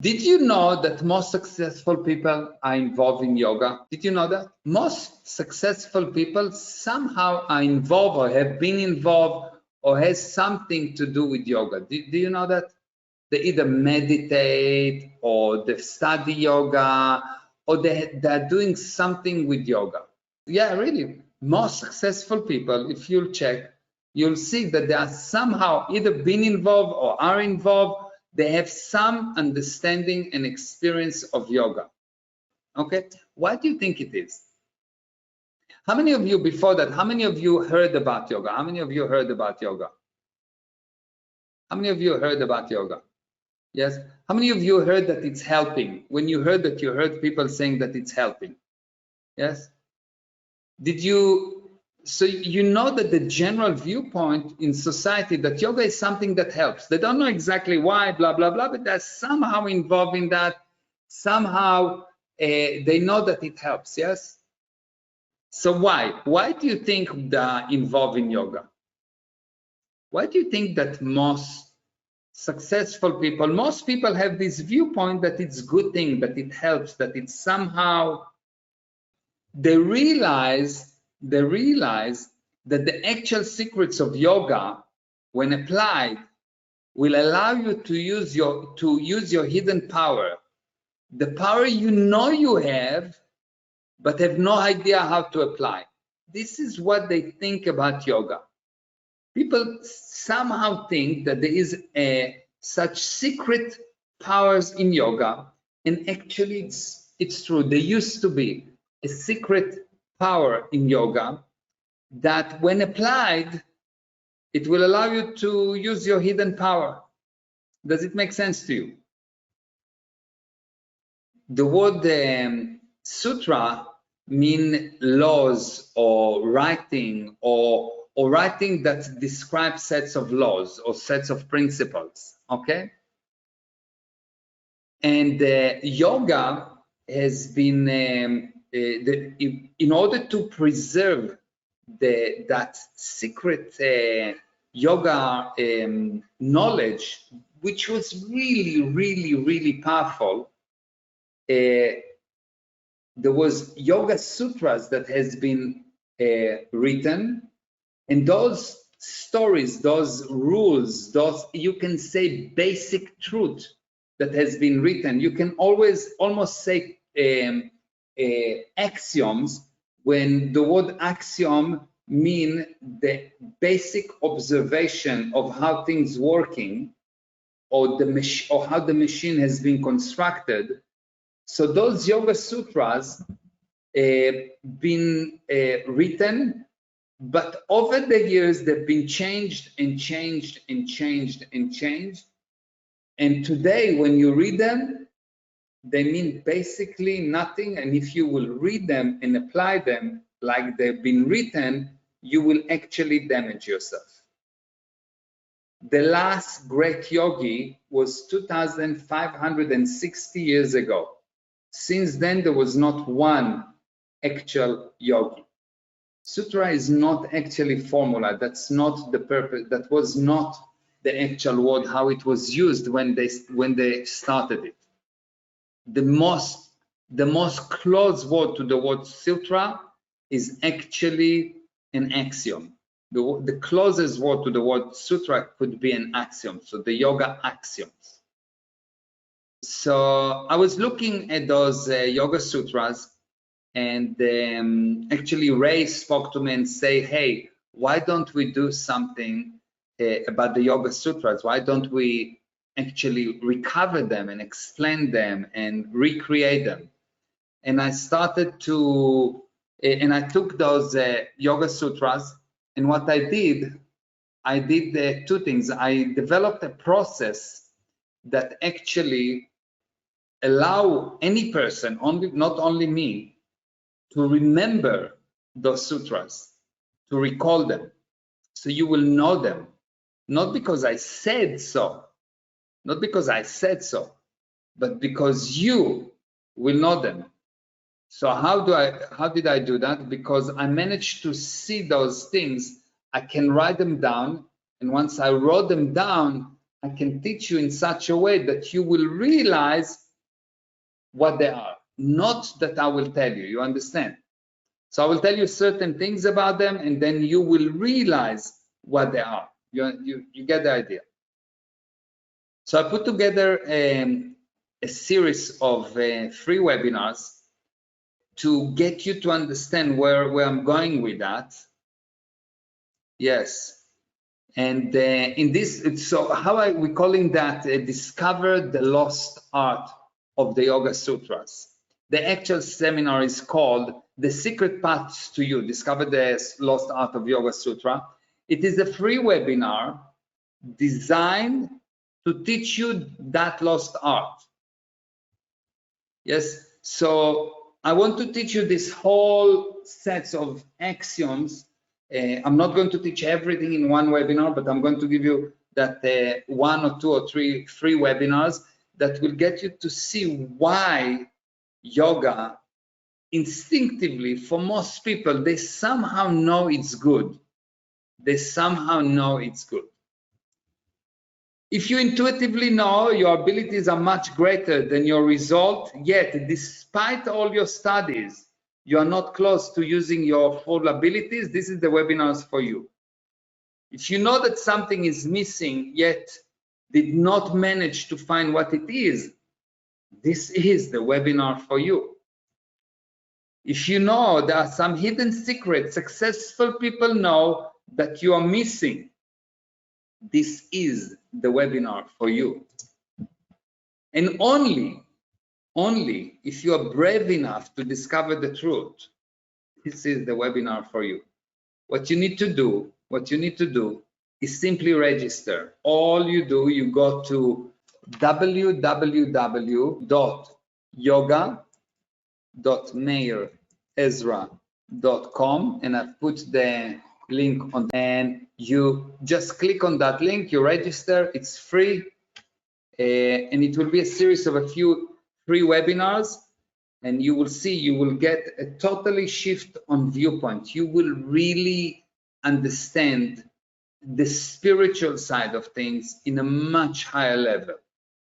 Did you know that most successful people are involved in yoga? Did you know that? Most successful people somehow are involved or have been involved or has something to do with yoga. Do you know that? They either meditate or they study yoga or they're doing something with yoga. Yeah, really. Most successful people, if you'll check, you'll see that they are somehow either been involved or are involved. They have some understanding and experience of yoga. Okay, why do you think it is? How many of you before that, how many of you heard about yoga? How many of you heard about yoga? How many of you heard about yoga? Yes. How many of you heard that it's helping? When you heard that, you heard people saying that it's helping. Yes. Did you, so you know that the general viewpoint in society that yoga is something that helps. They don't know exactly why, blah, blah, blah, but they're somehow involved in that. Somehow they know that it helps, yes? So why? Why do you think they're involved in yoga? Why do you think that most successful people, most people have this viewpoint that it's a good thing, that it helps, that it's somehow, they realize that the actual secrets of yoga, when applied, will allow you to use your hidden power, the power you know you have, but have no idea how to apply. This is what they think about yoga. People somehow think that there is such secret powers in yoga, and actually it's true. There used to be a secret power in yoga that when applied, it will allow you to use your hidden power. Does it make sense to you? The word sutra mean laws or writing or writing that describes sets of laws or sets of principles, okay? And yoga has been, in order to preserve that secret yoga knowledge, which was really powerful, there was yoga sutras that has been written, and those stories, those rules, those, you can say, basic truth that has been written. You can always almost say axioms, when the word axiom mean the basic observation of how things working, or how the machine has been constructed. So those yoga sutras been written, but over the years they've been changed and changed and changed and changed. And today, when you read them, they mean basically nothing. And if you will read them and apply them like they've been written, you will actually damage yourself. The last great yogi was 2,560 years ago. Since then, there was not one actual yogi. Sutra is not actually formula. That's not the purpose. That was not the actual word, how it was used when they started it. The most close word to the word sutra is actually an axiom. The closest word to the word sutra could be an axiom. So the yoga axioms. So I was looking at those yoga sutras, and actually Ray spoke to me and say, hey, why don't we do something about the yoga sutras? Why don't we actually recover them and explain them and recreate them? And I started to, and I took those yoga sutras, and what I did two things. I developed a process that actually allow any person, not only me, to remember those sutras, to recall them, so you will know them, not because I said so, but because you will know them. So how did I do that? Because I managed to see those things, I can write them down, and once I wrote them down, I can teach you in such a way that you will realize what they are, not that I will tell you, you understand? So I will tell you certain things about them, and then you will realize what they are. You get the idea. So I put together a series of free webinars to get you to understand where I'm going with that. Yes. And in this, so how we calling that discover the lost art of the Yoga Sutras. The actual seminar is called The Secret Paths to You, Discover the Lost Art of Yoga Sutra. It is a free webinar designed to teach you that lost art. Yes, so I want to teach you this whole sets of axioms. I'm not going to teach everything in one webinar, but I'm going to give you that 1 or 2 or 3 free webinars that will get you to see why yoga instinctively, for most people, they somehow know it's good. They somehow know it's good. If you intuitively know your abilities are much greater than your result, yet despite all your studies, you are not close to using your full abilities, this is the webinars for you. If you know that something is missing, yet did not manage to find what it is, this is the webinar for you. If you know there are some hidden secrets successful people know that you are missing, this is the webinar for you. And only if you are brave enough to discover the truth, this is the webinar for you. What you need to do is simply register. All you do, you go to www.yoga.meirezra.com, and I've put the link on, and you just click on that link, you register, it's free, and it will be a series of a few free webinars, and you will see, you will get a totally shift on viewpoint. You will really understand the spiritual side of things in a much higher level.